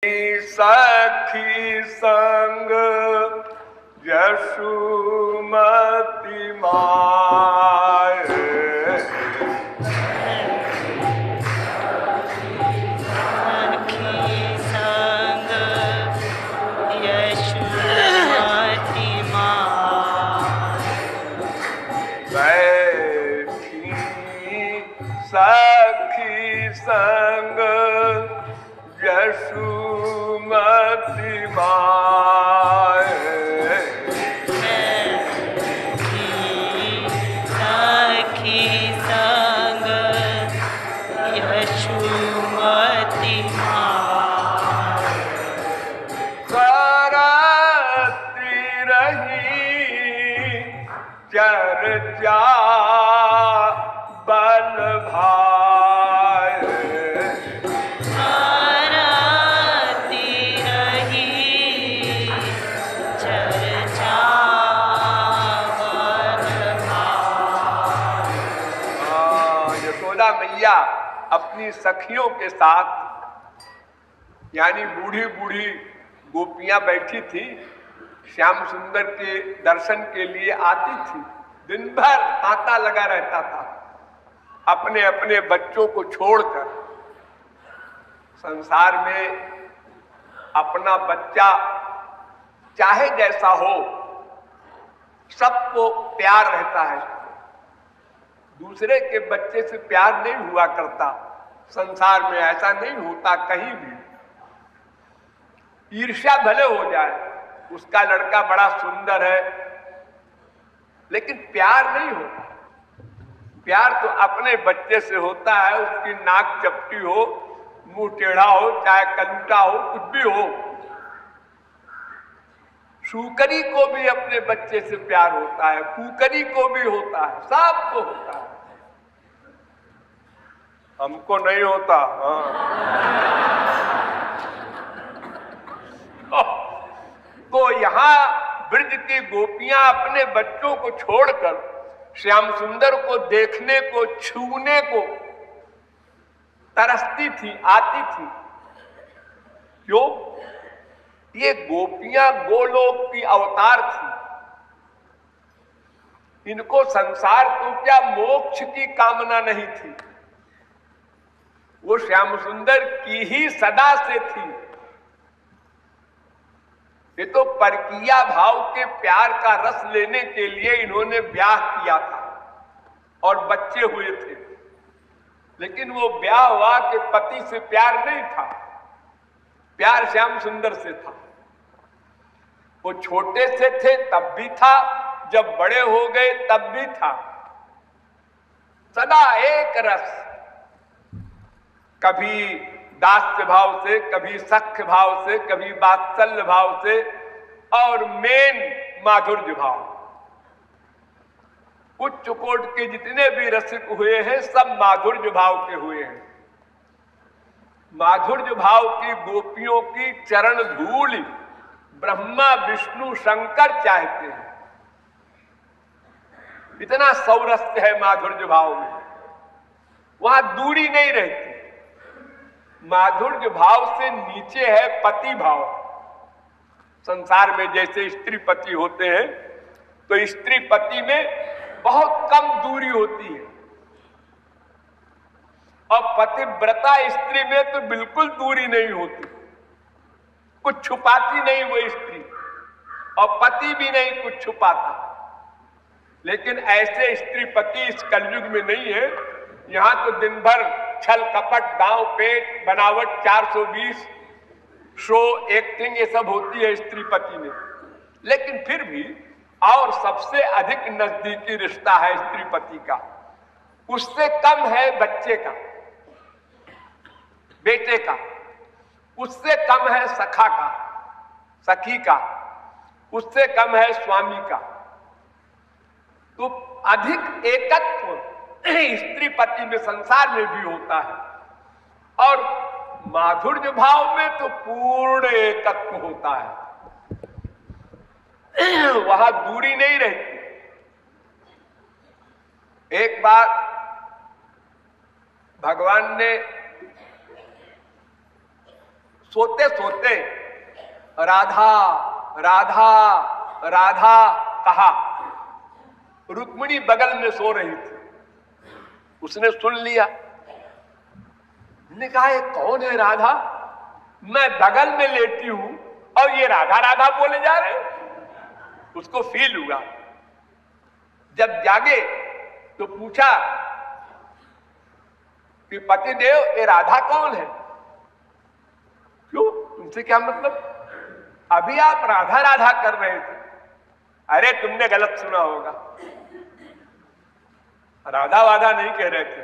सखी संग यशुमती माए, सखी संग यशुमती माए, बैठी सखी संग यशुमती माए, सखी संग यशुमती माए, करती रही चर्चा बल भाई, करती रही चर्चा बल भाई। यशोदा मैया अपनी सखियों के साथ, यानी बूढ़ी बूढ़ी गोपियां बैठी थी, श्याम सुंदर के दर्शन के लिए आती थी। दिन भर तांता लगा रहता था अपने अपने बच्चों को छोड़कर। संसार में अपना बच्चा चाहे जैसा हो, सबको प्यार रहता है। दूसरे के बच्चे से प्यार नहीं हुआ करता। संसार में ऐसा नहीं होता कहीं भी। ईर्ष्या भले हो जाए, उसका लड़का बड़ा सुंदर है, लेकिन प्यार नहीं होता। प्यार तो अपने बच्चे से होता है। उसकी नाक चपटी हो, मुंह टेढ़ा हो, चाहे कलूटा हो, कुछ भी हो। शूकरी को भी अपने बच्चे से प्यार होता है, कुकरी को भी होता है, सबको होता है। हमको नहीं होता। हाँ। तो यहां ब्रज की गोपियां अपने बच्चों को छोड़कर श्याम सुंदर को देखने को, छूने को तरसती थी, आती थी। क्यों? ये गोपियां गोलोक की अवतार थी। इनको संसार तो क्या मोक्ष की कामना नहीं थी। वो श्याम सुंदर की ही सदा से थी। ये तो परकीया भाव के प्यार का रस लेने के लिए इन्होंने ब्याह किया था और बच्चे हुए थे। लेकिन वो ब्याह हुआ कि पति से प्यार नहीं था, प्यार श्याम सुंदर से था। वो छोटे से थे तब भी था, जब बड़े हो गए तब भी था। सदा एक रस, कभी दास्य भाव से, कभी सख्य भाव से, कभी वात्सल्य भाव से, और मेन माधुर्य भाव। उच्च कोट के जितने भी रसिक हुए हैं, सब माधुर्य भाव के हुए हैं। माधुर्य भाव की गोपियों की चरण धूल ब्रह्मा विष्णु शंकर चाहते हैं। इतना सौरस्य है माधुर्य भाव में, वहां दूरी नहीं रहती। माधुर्य भाव से नीचे है पति भाव। संसार में जैसे स्त्री पति होते हैं, तो स्त्री पति में बहुत कम दूरी होती है, और पतिव्रता स्त्री में तो बिल्कुल दूरी नहीं होती। कुछ छुपाती नहीं वो स्त्री, और पति भी नहीं कुछ छुपाता। लेकिन ऐसे स्त्री पति इस कलयुग में नहीं है। यहां तो दिन भर छल कपट, दांव पेट, बनावट, 420 शो, एक्टिंग, ये सब होती है स्त्री पति में। लेकिन फिर भी और सबसे अधिक नजदीकी रिश्ता है स्त्री पति का। उससे कम है बच्चे का, बेटे का। उससे कम है सखा का, सखी का। उससे कम है स्वामी का। तो अधिक एकत्व स्त्री पति में संसार में भी होता है, और माधुर्य भाव में तो पूर्ण एकत्व होता है। वहां दूरी नहीं रहती। एक बार भगवान ने सोते सोते राधा राधा राधा कहा। रुक्मिणी बगल में सो रही थी, उसने सुन लिया। ने कहा ये कौन है राधा, मैं बगल में लेटी हूं और ये राधा राधा बोले जा रहे हैं। उसको फील हुआ। जब जागे तो पूछा कि पतिदेव ये राधा कौन है। क्यों, तुमसे क्या मतलब, अभी आप राधा राधा कर रहे थे। अरे तुमने गलत सुना होगा, राधा वाधा नहीं कह रहे थे,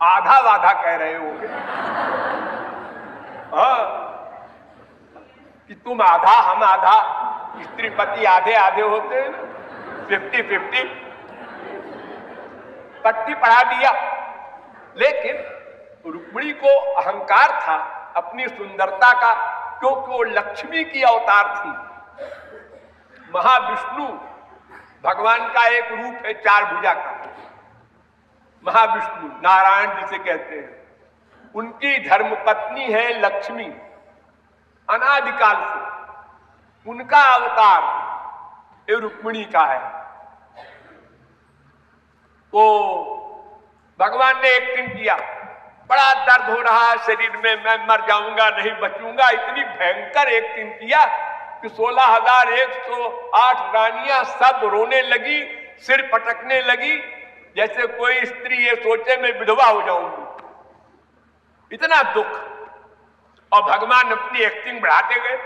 आधा वाधा कह रहे होगे। हाँ, कि तुम आधा हम आधा, स्त्री पति आधे आधे होते हैं ना, 50-50। पट्टी पढ़ा दिया। लेकिन रुक्मिणी को अहंकार था अपनी सुंदरता का, क्योंकि वो लक्ष्मी की अवतार थी। महाविष्णु भगवान का एक रूप है, 4 भुजा का। महाविष्णु नारायण जिसे कहते हैं, उनकी धर्मपत्नी है लक्ष्मी। अनादिकाल से उनका अवतार ये रुक्मिणी का है। तो भगवान ने एक्टिंग किया, बड़ा दर्द हो रहा है शरीर में, मैं मर जाऊंगा नहीं बचूंगा। इतनी भयंकर एक्टिंग किया कि 16,108 रानियां सब रोने लगी, सिर पटकने लगी, जैसे कोई स्त्री ये सोचे मैं विधवा हो जाऊंगी। इतना दुख। और भगवान अपनी एक्टिंग बढ़ाते गए।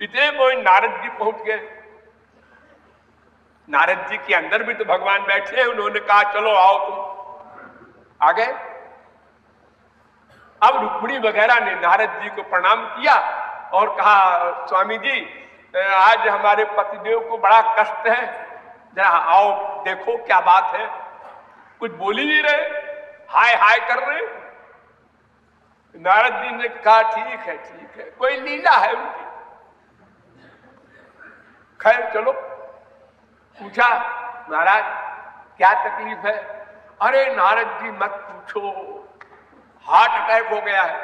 इतने कोई नारद जी पहुंच गए। नारद जी के अंदर भी तो भगवान बैठे। उन्होंने कहा चलो आओ तुम। आ गए। अब रुक्मिणी वगैरह ने नारद जी को प्रणाम किया और कहा स्वामी जी आज हमारे पतिदेव को बड़ा कष्ट है, जरा आओ देखो क्या बात है। कुछ बोल ही नहीं रहे, हाय हाय कर रहे। नारद जी ने कहा ठीक है, कोई लीला है उनकी। खैर चलो। पूछा महाराज क्या तकलीफ है। अरे नारद जी मत पूछो, हार्ट अटैक हो गया है,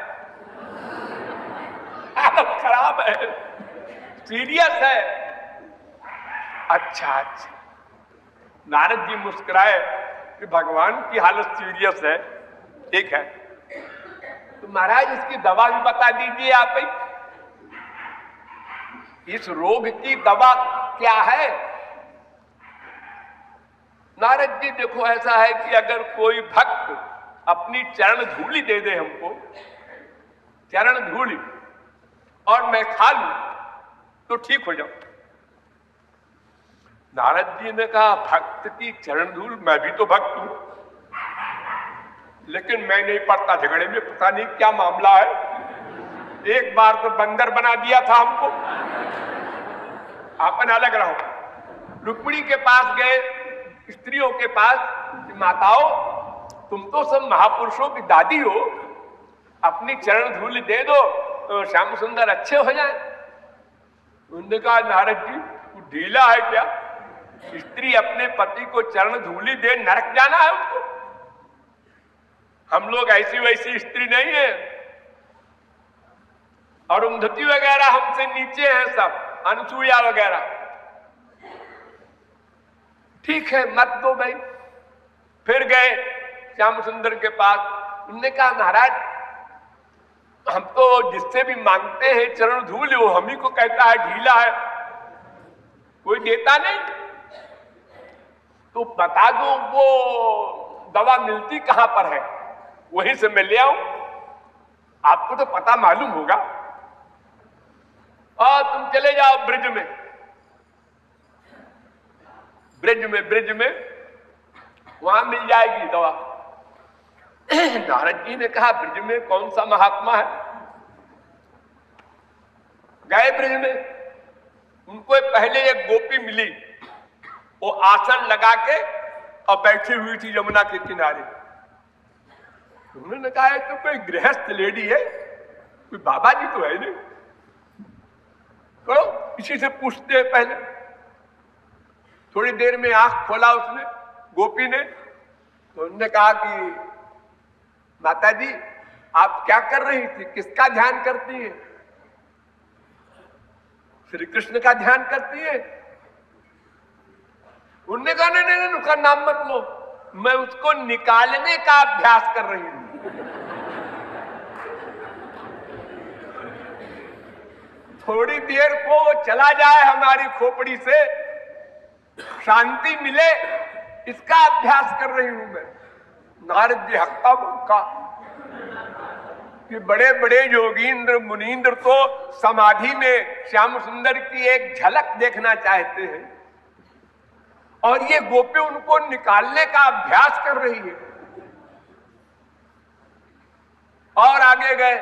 हालत खराब है, सीरियस है। अच्छा। नारद जी मुस्कुराए कि भगवान की हालत सीरियस है, ठीक है, तो महाराज इसकी दवा भी बता दीजिए आप ही। इस रोग की दवा क्या है। नारद जी देखो ऐसा है कि अगर कोई भक्त अपनी चरण धूली दे दे हमको, चरण धूली, और मैं खा लूं तो ठीक हो जाऊं। नारद जी ने कहा भक्त की चरण धूल, मैं भी तो भक्त हूं, लेकिन मैं नहीं पड़ता झगड़े में, पता नहीं क्या मामला है। एक बार तो बंदर बना दिया था हमको। अपन अलग रहो। रुक्मिणी के पास गए, स्त्रियों के पास, माताओं तुम तो सब महापुरुषों की दादी हो, अपनी चरण धूल दे दो तो श्याम सुंदर अच्छे हो जाए। उन्होंने कहा नारद जी तू ढीला है क्या, स्त्री अपने पति को चरण धूली दे नरक जाना है उसको। हम लोग ऐसी वैसी स्त्री नहीं है, अरुंधति वगैरह हमसे नीचे हैं सब, अनसुईया वगैरह। ठीक है मत दो भाई। फिर गए श्याम सुंदर के पास। उन्होंने कहा महाराज हम तो जिससे भी मांगते हैं चरण धूल वो हम ही को कहता है ढीला है, कोई देता नहीं। तो बता दो वो दवा मिलती कहां पर है, वहीं से मैं ले आऊं। आपको तो पता मालूम होगा। और तुम चले जाओ ब्रिज में, ब्रिज में वहां मिल जाएगी दवा। नारद जी ने कहा ब्रिज में कौन सा महात्मा है। गए ब्रिज में, उनको पहले एक गोपी मिली, वो आसन लगा के और बैठी हुई थी यमुना के किनारे। उन्होंने कहा तो कोई गृहस्थ लेडी है, कोई बाबा जी तो है नहीं, तो किसी से पूछते हैं पहले। थोड़ी देर में आंख खोला उसने, गोपी ने, तो उन्होंने कहा कि माता जी आप क्या कर रही थी, किसका ध्यान करती है? श्री कृष्ण का ध्यान करती है। उनने कहा नहीं नहीं, उसका नाम मत लो, मैं उसको निकालने का अभ्यास कर रही हूं। थोड़ी देर को वो चला जाए हमारी खोपड़ी से, शांति मिले, इसका अभ्यास कर रही हूं मैं। नारद जी हक्का बक्का कि बड़े बड़े योगींद्र मुनींद्र तो समाधि में श्याम सुंदर की एक झलक देखना चाहते हैं, और ये गोपी उनको निकालने का अभ्यास कर रही है। और आगे गए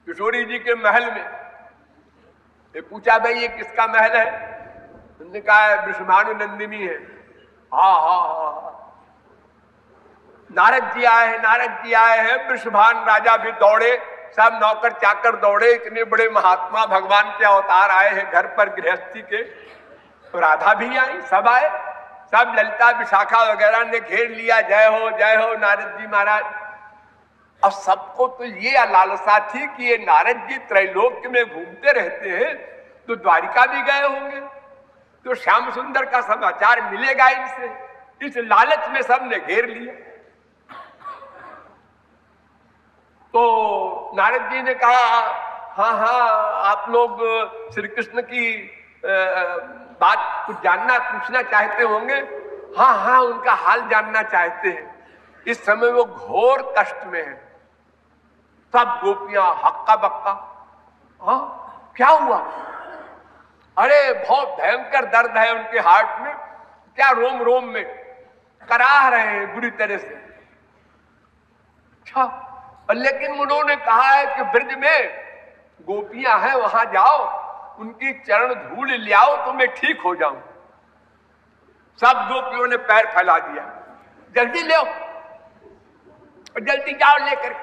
किशोरी जी के महल में। ये पूछा भाई ये किसका महल है? उन्होंने कहा वृषभानु नंदिनी है। हाँ हाँ हाँ, नारद जी आए हैं, नारद जी आए हैं। वृषभान राजा भी दौड़े, सब नौकर चाकर दौड़े, इतने बड़े महात्मा भगवान के अवतार आए हैं घर पर गृहस्थी के। तो राधा भी आई, सब आए, सब ललिता विशाखा वगैरह ने घेर लिया, जय हो नारद जी महाराज। और सबको तो ये लालसा थी कि ये नारद जी त्रैलोक्य में घूमते रहते हैं, तो द्वारिका भी गए होंगे, तो श्याम सुंदर का समाचार मिलेगा इनसे। इस लालच में सबने घेर लिया। तो नारद जी ने कहा हाँ हाँ, आप लोग श्री कृष्ण की बात कुछ जानना पूछना चाहते होंगे। हाँ हाँ, उनका हाल जानना चाहते हैं। इस समय वो घोर कष्ट में है। सब गोपियां हक्का बक्का। हाँ, क्या हुआ? अरे बहुत भयंकर दर्द है उनके हार्ट में, क्या रोम रोम में कराह रहे हैं बुरी तरह से। अच्छा, लेकिन उन्होंने कहा है कि ब्रज में गोपियां हैं, वहां जाओ, उनकी चरण धूल ले आओ तो मैं ठीक हो जाऊं। सब गोपियों ने पैर फैला दिया, जल्दी ले आओ, जल्दी जाओ लेकर।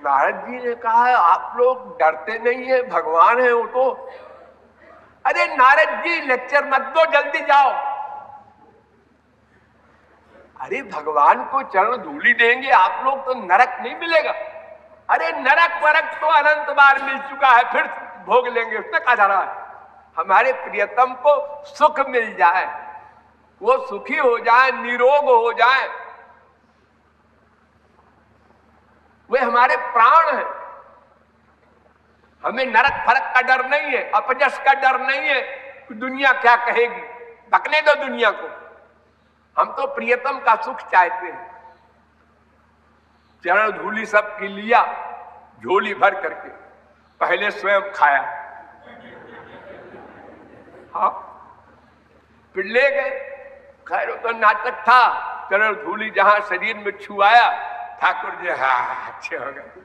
नारद जी ने कहा आप लोग डरते नहीं है, भगवान है वो तो। अरे नारद जी लेक्चर मत दो, जल्दी जाओ। अरे भगवान को चरण धूली देंगे आप लोग तो नरक नहीं मिलेगा। अरे नरक वरक तो अनंत बार मिल चुका है, फिर भोग लेंगे, उसने कहा जा रहा है। हमारे प्रियतम को सुख मिल जाए, वो सुखी हो जाए, निरोग हो जाए, वे हमारे प्राण हैं। हमें नरक फरक का डर नहीं है, अपजस का डर नहीं है कि दुनिया क्या कहेगी, बकने दो दुनिया को। हम तो प्रियतम का सुख चाहते हैं। चरण धूली सब की लिया झोली भर करके, पहले स्वयं खाया, हाँ, फिर ले गए। खैर वो तो नाटक था, चरण धूली जहां शरीर में छुआया, ठाकुर जी हाँ अच्छे हो गए।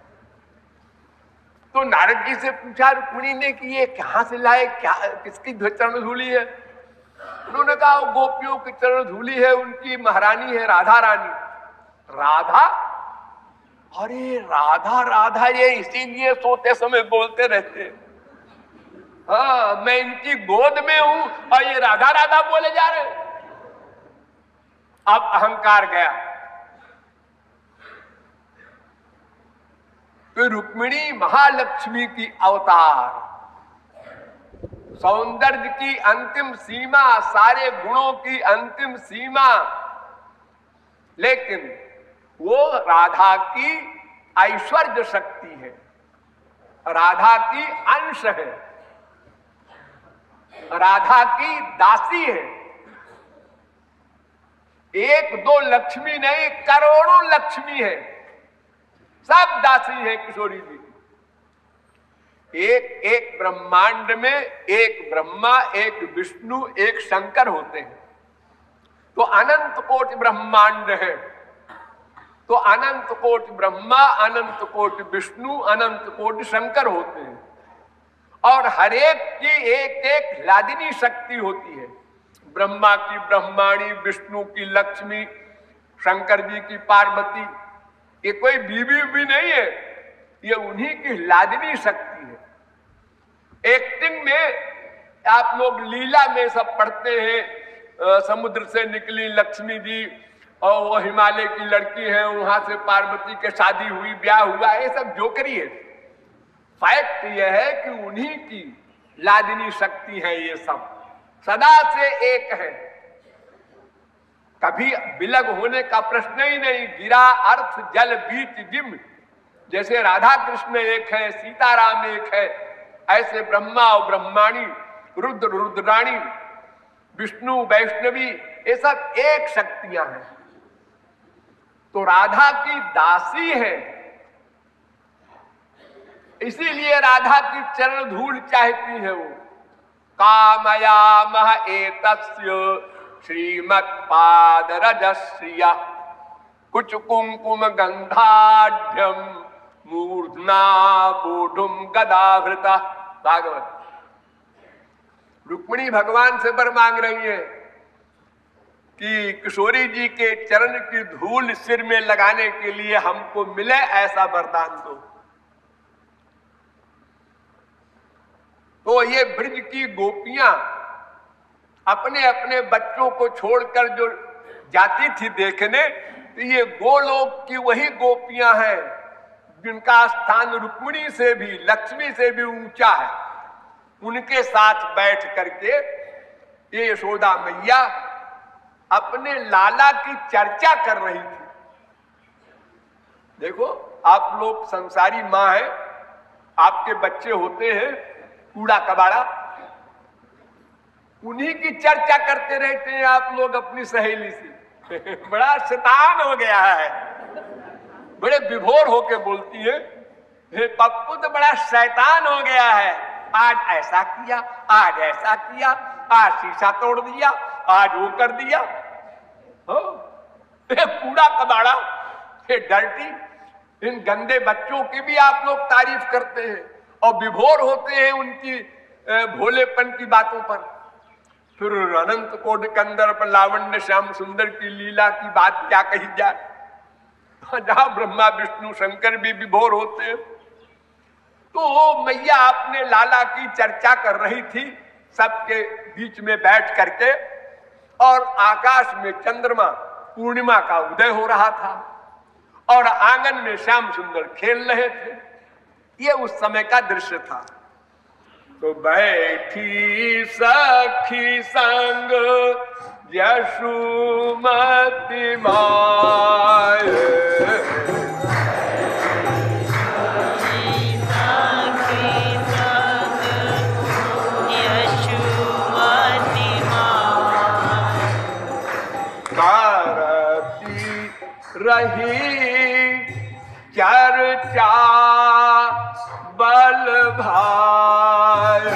तो नारद जी से पूछा रुक्मिणी ने कि ये कहां से लाए, क्या किसकी चरण धूली है? उन्होंने कहा गोपियों की चरण धूली है, उनकी महारानी है राधा रानी। राधा? अरे राधा राधा, ये इसीलिए सोते समय बोलते रहते हैं। हाँ, मैं इनकी गोद में हूं और ये राधा राधा बोले जा रहे हैं। अब अहंकार गया। तो रुक्मिणी महालक्ष्मी की अवतार, सौंदर्य की अंतिम सीमा, सारे गुणों की अंतिम सीमा, लेकिन वो राधा की ऐश्वर्य शक्ति है, राधा की अंश है, राधा की दासी है। एक दो लक्ष्मी नहीं, करोड़ों लक्ष्मी है, सब दासी है किशोरी जी। एक एक ब्रह्मांड में एक ब्रह्मा, एक विष्णु, एक शंकर होते हैं। तो अनंत कोटि ब्रह्मांड है, तो अनंत कोटि ब्रह्मा, अनंत कोटि विष्णु, अनंत कोटि शंकर होते हैं। और हरेक की एक एक लादिनी शक्ति होती है। ब्रह्मा की ब्रह्माणी, विष्णु की लक्ष्मी, शंकर जी की पार्वती। ये कोई बीवी भी नहीं है, ये उन्हीं की लादिनी शक्ति है। एक्टिंग में आप लोग लीला में सब पढ़ते हैं, समुद्र से निकली लक्ष्मी जी, और वो हिमालय की लड़की है, वहां से पार्वती के शादी हुई, ब्याह हुआ, ये सब जोकरी है। फैक्ट ये है कि उन्हीं की लादिनी शक्ति है, ये सब सदा से एक है, कभी विलग होने का प्रश्न ही नहीं। गिरा अर्थ जल बीच जिम, जैसे राधा कृष्ण एक है, सीताराम एक है, ऐसे ब्रह्मा और ब्रह्माणी, रुद्र रुद्राणी, विष्णु वैष्णवी, ये सब एक शक्तियां हैं। तो राधा की दासी है, इसीलिए राधा की चरण धूल चाहती है वो। कामयामः एतस्य श्रीमत्पाद रजश्रिया कुछ कुंकुम गंधाढ्यम मूर्धना बोधुम गदाभृता। भागवत। रुक्मिणी भगवान से वर मांग रही है कि किशोरी जी के चरण की धूल सिर में लगाने के लिए हमको मिले, ऐसा वरदान दो। तो ये ब्रज की गोपियां अपने अपने बच्चों को छोड़कर जो जाती थी देखने, तो ये गोलोक की वही गोपियां हैं जिनका स्थान रुक्मिणी से भी, लक्ष्मी से भी ऊंचा है। उनके साथ बैठ करके ये यशोदा मैया अपने लाला की चर्चा कर रही थी। देखो, आप लोग संसारी मां हैं, आपके बच्चे होते हैं कूड़ा कबाड़ा, उन्हीं की चर्चा करते रहते हैं आप लोग अपनी सहेली से। बड़ा शैतान हो गया है, बड़े विभोर होके बोलती है, पप्पू तो बड़ा शैतान हो गया है, आज ऐसा किया, आज ऐसा किया, आज शीशा तोड़ दिया, आज वो कर दिया। हो कूड़ा कबाड़ा, ये डर्टी, इन गंदे बच्चों की भी आप लोग तारीफ करते हैं और विभोर होते हैं उनकी भोलेपन की बातों पर। फिर अनंत कोट कंदर पर लावण्य श्याम सुंदर की लीला की बात क्या कही जाए, जहां ब्रह्मा विष्णु शंकर भी विभोर होते हैं। तो मैया अपने लाला की चर्चा कर रही थी सबके बीच में बैठ करके, और आकाश में चंद्रमा पूर्णिमा का उदय हो रहा था और आंगन में श्याम सुंदर खेल रहे थे। ये उस समय का दृश्य था। तो बैठी सखी संग यशोमती माय, रही चर्चा बल भाई,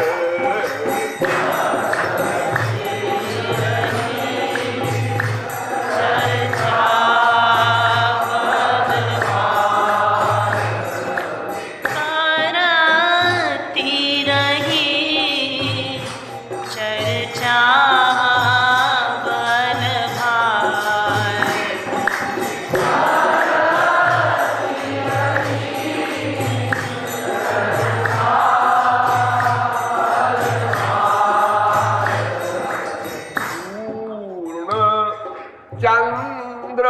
चंद्र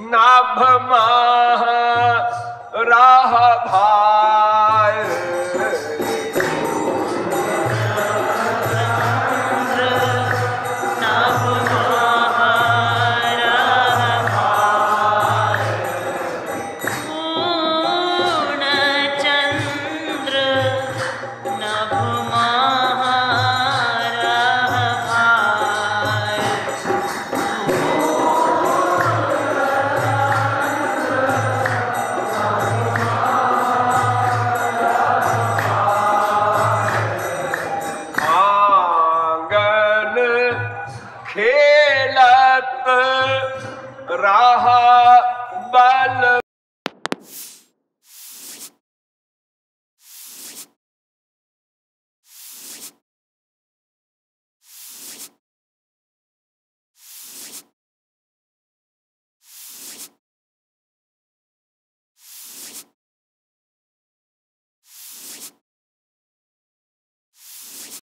नाभ माह राह भाई, खेलत रहा बल